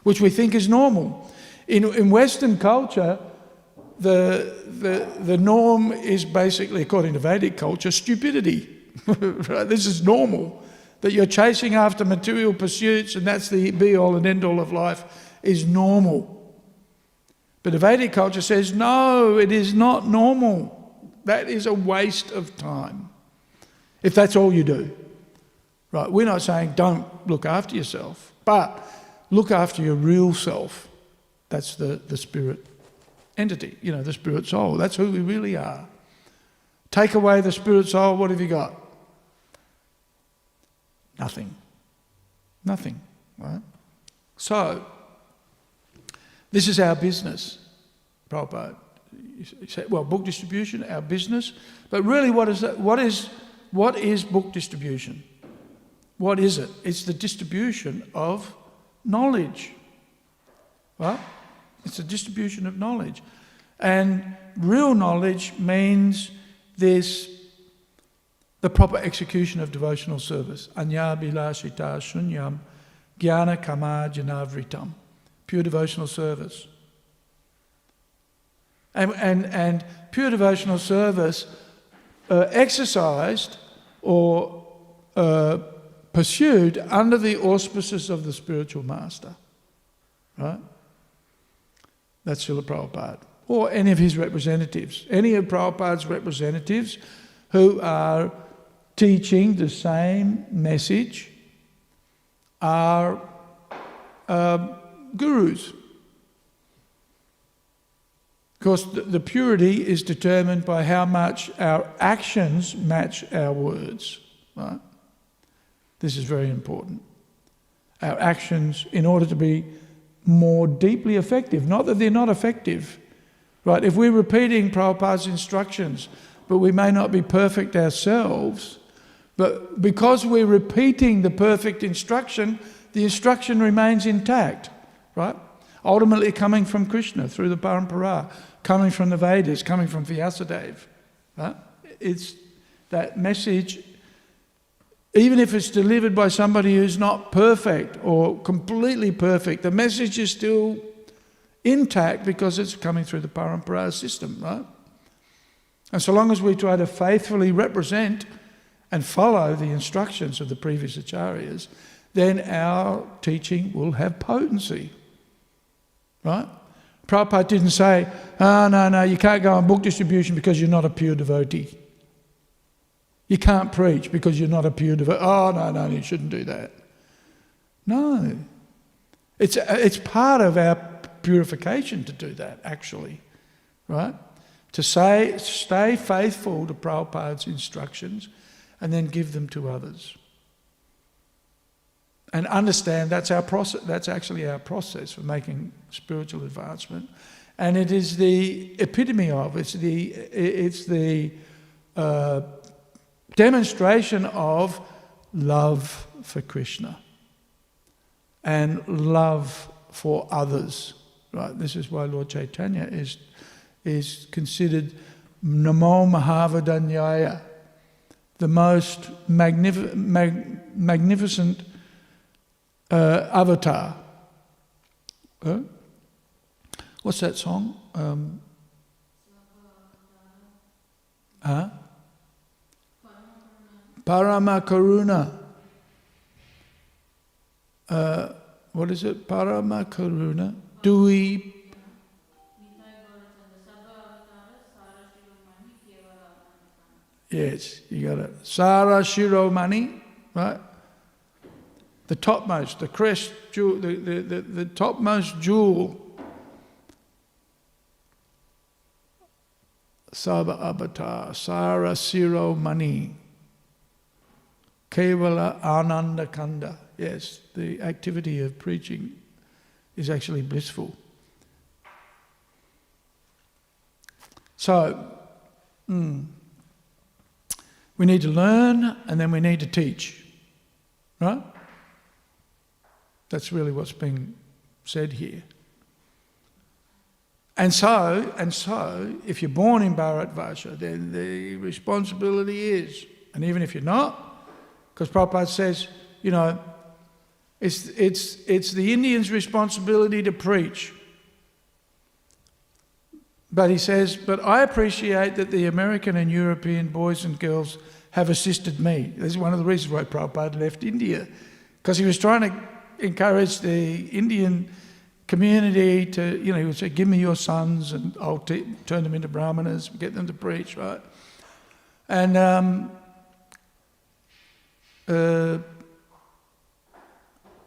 which we think is normal. In Western culture, the norm is basically, according to Vedic culture, stupidity. Right? This is normal. That you're chasing after material pursuits and that's the be-all and end-all of life is normal. But the Vedic culture says, no, it is not normal. That is a waste of time. If that's all you do. Right? We're not saying don't look after yourself, but look after your real self. That's the spirit entity, the spirit soul. That's who we really are. Take away the spirit soul, what have you got? Nothing. Nothing, right? So, this is our business, Prabhupada. You say, well, book distribution, our business. But really, what is that? What is book distribution? What is it? It's the distribution of knowledge, right? It's the distribution of knowledge. And real knowledge means the proper execution of devotional service. Anya bilashita shunyam jnana kama janavritam. pure devotional service. And pure devotional service exercised or pursued under the auspices of the spiritual master. Right? That's Srila Prabhupada. Or any of his representatives. Any of Prabhupada's representatives who are teaching the same message are gurus. Of course, the purity is determined by how much our actions match our words. Right? This is very important. Our actions, in order to be more deeply effective, not that they're not effective. Right? If we're repeating Prabhupada's instructions, but we may not be perfect ourselves, but because we're repeating the perfect instruction, the instruction remains intact, right? Ultimately coming from Krishna through the Parampara, coming from the Vedas, coming from Vyasadeva, right? It's that message, even if it's delivered by somebody who's not perfect or completely perfect, the message is still intact because it's coming through the Parampara system, right? And so long as we try to faithfully represent and follow the instructions of the previous acharyas, then our teaching will have potency, right? Prabhupada didn't say, no, you can't go on book distribution because you're not a pure devotee. You can't preach because you're not a pure devotee. Oh, no, you shouldn't do that. No. It's part of our purification to do that, actually, right? To stay faithful to Prabhupada's instructions and then give them to others. And understand that's our process. That's actually our process for making spiritual advancement, and it is the epitome of. It's the demonstration of love for Krishna and love for others. Right. This is why Lord Chaitanya is considered Namo Mahavadanyaya, the most magnificent avatar. What's that song? Parama Karuna. What is it? Parama Karuna. Dui. Yes, you got it. Sara Shiromani, right? The topmost, the crest jewel, the topmost jewel. Sabha Avatar, Sara Shiromani. Kevala Ananda Kanda. Yes, the activity of preaching is actually blissful. So, we need to learn and then we need to teach, right? That's really what's being said here. And so, if you're born in Bharatvarsha, then the responsibility is, and even if you're not, because Prabhupada says, it's the Indian's responsibility to preach. But he says, but I appreciate that the American and European boys and girls have assisted me. This is one of the reasons why Prabhupada left India, because he was trying to encourage the Indian community to, he would say, give me your sons and I'll turn them into brahmanas, get them to preach, right? And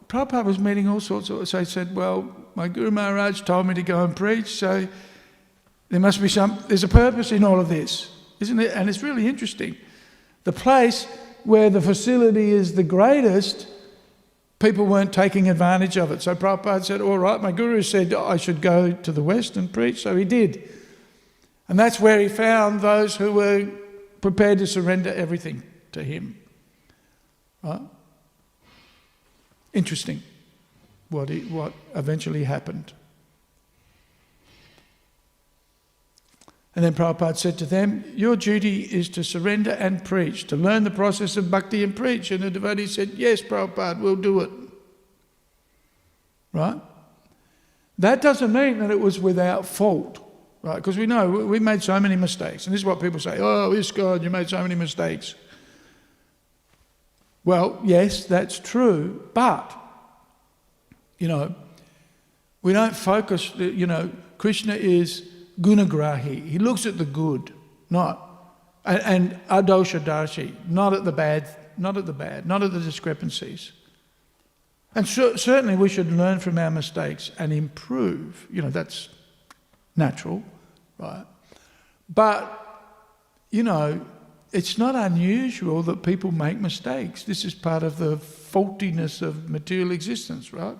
Prabhupada was meeting all sorts of, so he said, well, my Guru Maharaj told me to go and preach, so there must be there's a purpose in all of this, isn't it? And it's really interesting. The place where the facility is the greatest, people weren't taking advantage of it. So Prabhupada said, all right, my Guru said I should go to the West and preach, so he did. And that's where he found those who were prepared to surrender everything to him. Right? Interesting what eventually happened. And then Prabhupada said to them, your duty is to surrender and preach, to learn the process of bhakti and preach. And the devotee said, yes, Prabhupada, we'll do it. Right? That doesn't mean that it was without fault, right? Because we know we made so many mistakes. And this is what people say, oh, ISKCON, you made so many mistakes. Well, yes, that's true, but, we don't focus, Krishna is gunagrahi. He looks at the good, and adoshadarshi, not at the bad, not at the discrepancies. And certainly we should learn from our mistakes and improve. That's natural, right? But, it's not unusual that people make mistakes. This is part of the faultiness of material existence, right?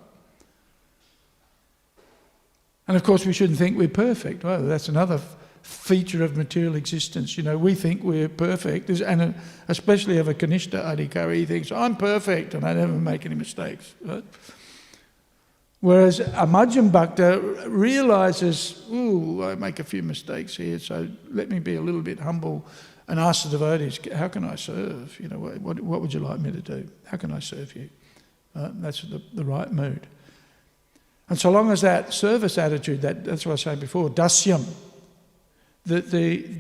And of course we shouldn't think we're perfect. Well, that's another feature of material existence. We think we're perfect, and especially of a Kanishta Adhikari, he thinks, I'm perfect and I never make any mistakes. Right? Whereas a Madhyam Bhakta realises, I make a few mistakes here, so let me be a little bit humble and ask the devotees, how can I serve? What would you like me to do? How can I serve you? That's the right mood. And so long as that service attitude, that's what I was saying before, dasyam, the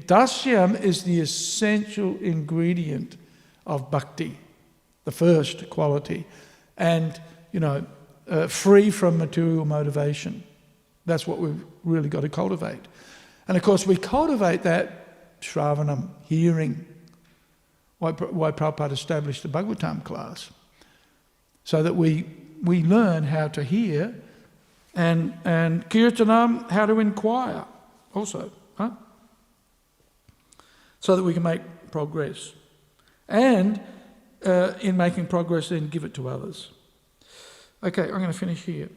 dasyam is the essential ingredient of bhakti, the first quality, and free from material motivation. That's what we've really got to cultivate. And of course we cultivate that shravanam, hearing. Why Prabhupada established the Bhagavatam class, so that we learn how to hear, and kirtanam, how to inquire also, huh? So that we can make progress. And in making progress, then give it to others. Okay, I'm going to finish here.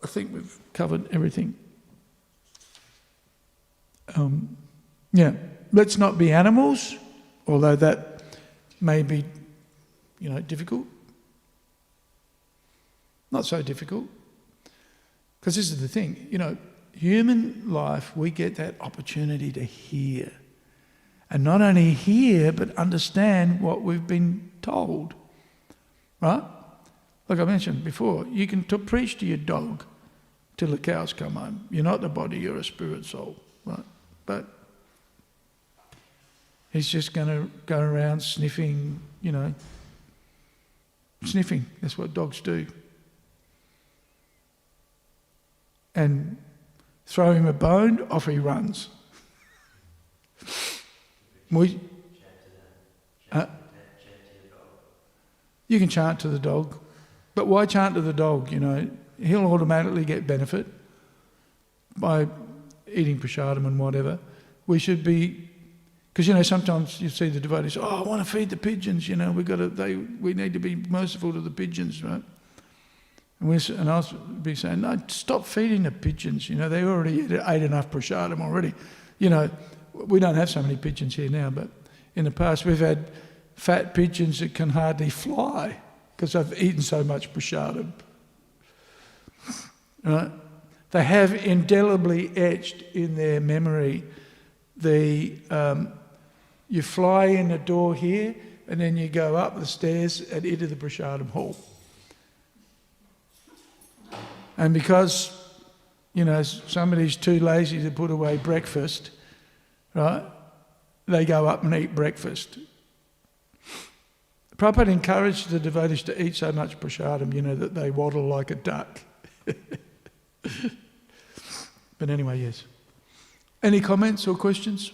I think we've covered everything. Let's not be animals, although that may be, difficult. Not so difficult. Because this is the thing, human life, we get that opportunity to hear. And not only hear, but understand what we've been told. Right? Like I mentioned before, you can preach to your dog till the cows come home. You're not the body, you're a spirit soul. Right? But he's just going to go around sniffing, sniffing. That's what dogs do. And throw him a bone, off he runs. You can chant to the dog, but why chant to the dog? He'll automatically get benefit by eating prasadam and whatever. We should be, because sometimes you see the devotees, I want to feed the pigeons. We need to be merciful to the pigeons, right? And I'll be saying, no, stop feeding the pigeons. They already ate enough prasadam already. We don't have so many pigeons here now, but in the past we've had fat pigeons that can hardly fly because they've eaten so much prasadam. Right? They have indelibly etched in their memory you fly in the door here and then you go up the stairs and into the prasadam hall. And because, somebody's too lazy to put away breakfast, right, they go up and eat breakfast. Prabhupada encouraged the devotees to eat so much prasadam, that they waddle like a duck. But anyway, yes. Any comments or questions?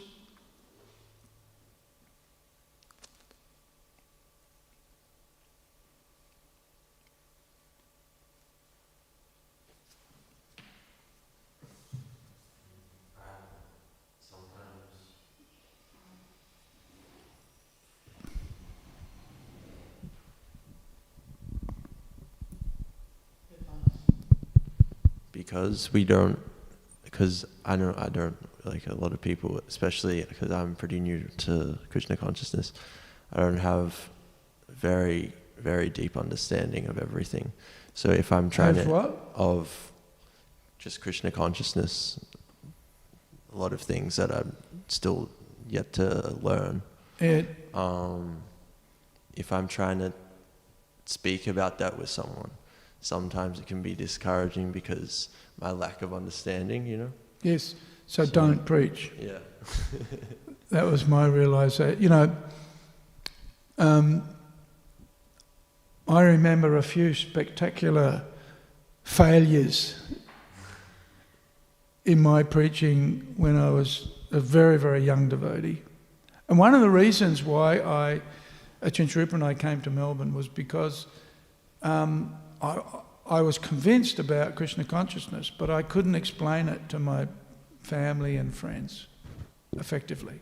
Because I don't, like a lot of people, especially because I'm pretty new to Krishna consciousness, I don't have very, very deep understanding of everything. So if I'm trying of just Krishna consciousness, a lot of things that I'm still yet to learn. If I'm trying to speak about that with someone, sometimes it can be discouraging because my lack of understanding, you know. Yes, so don't preach. Yeah. That was my realisation. You know, I remember a few spectacular failures in my preaching when I was a very, very young devotee. And one of the reasons why Ajahn Rupa and I came to Melbourne was because I was convinced about Krishna consciousness, but I couldn't explain it to my family and friends effectively.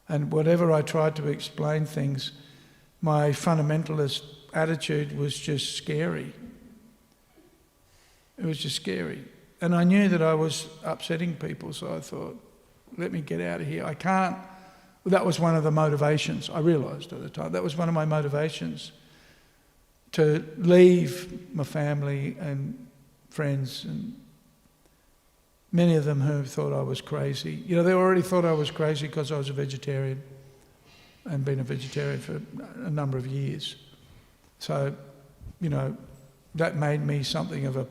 And whatever I tried to explain things, my fundamentalist attitude was just scary. It was just scary. And I knew that I was upsetting people, so I thought, let me get out of here. I can't. That was one of the motivations, I realised at the time. That was one of my motivations, to leave my family and friends, and many of them who thought I was crazy. You know, they already thought I was crazy because I was a vegetarian and been a vegetarian for a number of years. So, you know, that made me something of a...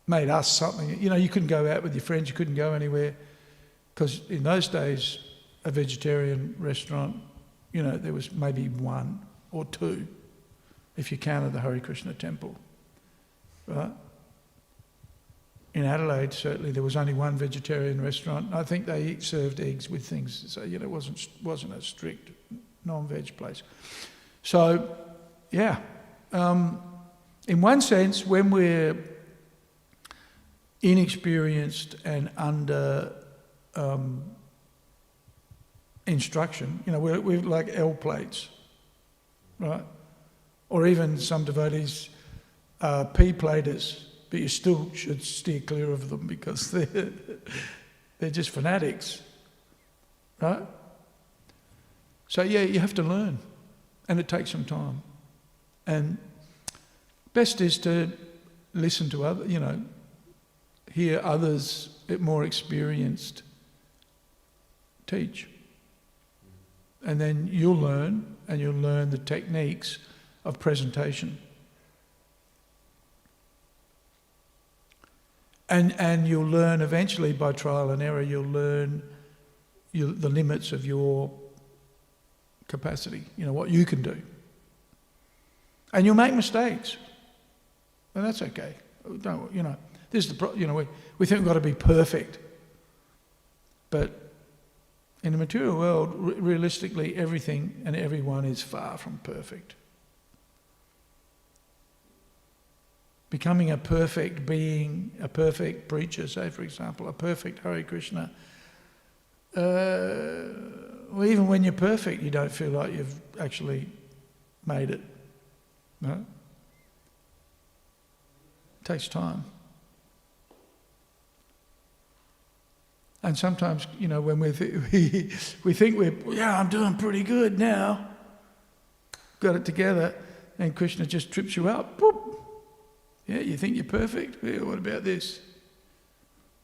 made us something. You know, you couldn't go out with your friends, you couldn't go anywhere, because in those days, a vegetarian restaurant, you know, there was maybe one or two, if you counted the Hare Krishna temple, right? In Adelaide, certainly, there was only one vegetarian restaurant. I think they served eggs with things, so, you know, it wasn't a strict non-veg place. So, yeah, in one sense, when we're inexperienced and under instruction, you know, we're like L plates, right? Or even some devotees are P platers, but you still should steer clear of them because they're just fanatics, right? So yeah, you have to learn, and it takes some time. And best is to listen to other, you know, hear others more experienced teach. And then you'll learn, and you'll learn the techniques of presentation. And you'll learn eventually by trial and error, you'll learn the limits of your capacity, you know, what you can do. And you'll make mistakes, and that's okay. Don't, you know, this is the you know, we think we've got to be perfect, but in the material world, realistically, everything and everyone is far from perfect. Becoming a perfect being, a perfect preacher, say for example, a perfect Hare Krishna. Well, even when you're perfect, you don't feel like you've actually made it. No? It takes time. And sometimes, you know, when we think I'm doing pretty good now, got it together, and Krishna just trips you up. Boop. Yeah, you think you're perfect? Yeah, what about this?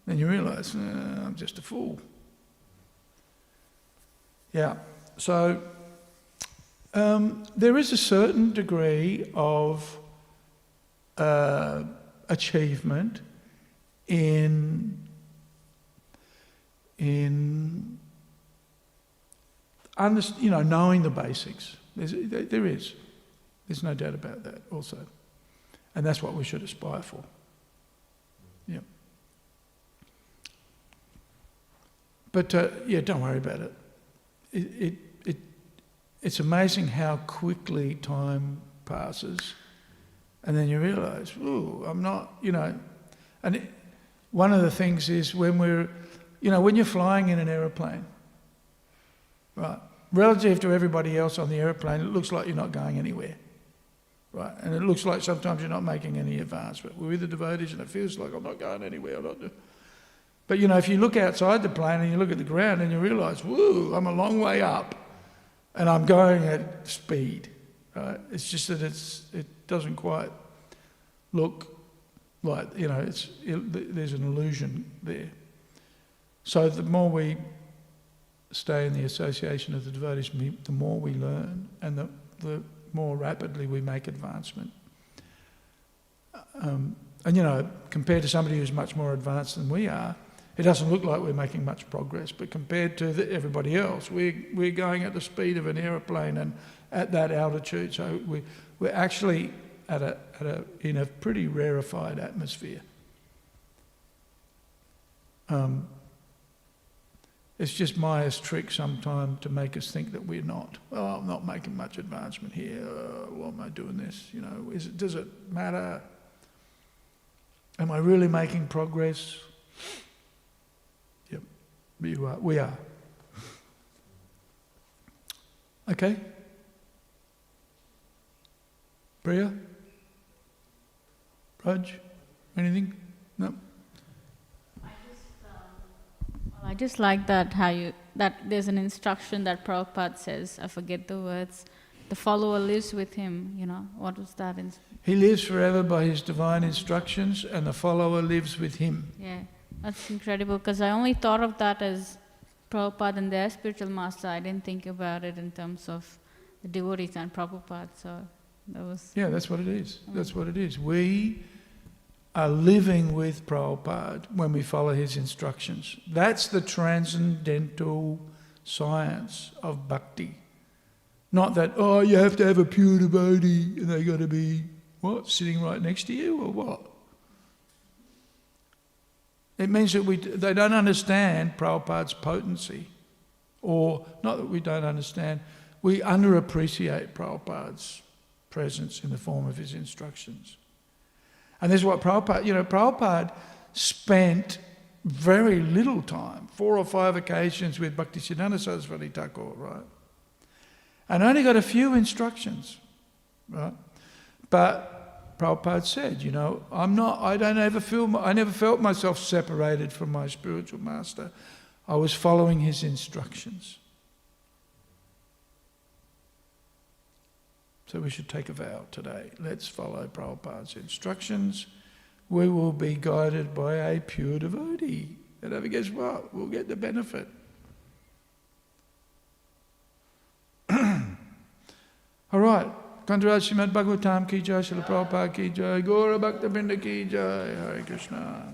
Then you realise, I'm just a fool. Yeah, so there is a certain degree of achievement in knowing the basics. There's no doubt about that also. And that's what we should aspire for. Yeah. But don't worry about it. It's amazing how quickly time passes, and then you realise, I'm not, you know. And one of the things is when when you're flying in an aeroplane, right? Relative to everybody else on the aeroplane, it looks like you're not going anywhere. Right, and it looks like sometimes you're not making any advancement. We're with the devotees and it feels like I'm not going anywhere. But you know, if you look outside the plane and you look at the ground and you realise, I'm a long way up and I'm going at speed. Right? It's just that it doesn't quite look like, you know, there's an illusion there. So the more we stay in the association of the devotees, the more we learn, and the more rapidly we make advancement. And you know, compared to somebody who's much more advanced than we are, it doesn't look like we're making much progress, but compared to everybody else, we're going at the speed of an aeroplane and at that altitude. So we're actually in a pretty rarefied atmosphere. It's just Maya's trick sometimes to make us think that we're not. Oh, I'm not making much advancement here. Why am I doing this? You know, does it matter? Am I really making progress? Yep, we are. Okay? Priya? Raj? Anything? No? I just like that that there's an instruction that Prabhupada says, I forget the words, the follower lives with him, you know, what was that? He lives forever by his divine instructions and the follower lives with him. Yeah, that's incredible because I only thought of that as Prabhupada and their spiritual master. I didn't think about it in terms of the devotees and Prabhupada, so that was... Yeah, that's what it is. That's what it is. We are living with Prabhupada when we follow his instructions. That's the transcendental science of bhakti. Not that, oh, you have to have a pure devotee and they got to be, what, sitting right next to you or what? It means that they don't understand Prabhupada's potency. Or, not that we don't understand, we underappreciate Prabhupada's presence in the form of his instructions. And this is what Prabhupada spent very little time, 4 or 5 occasions with Bhaktisiddhanta Saraswati Thakur, right? And only got a few instructions, right? But Prabhupada said, you know, I never felt myself separated from my spiritual master. I was following his instructions. So we should take a vow today. Let's follow Prabhupada's instructions. We will be guided by a pure devotee. And guess what? We'll get the benefit. All right. Kantaraj Śrīmad Bhāgavatam ki jai, Śrīla Prabhupada ki jai, Gaura Bhaktivedanta ki jai, Hare Krishna.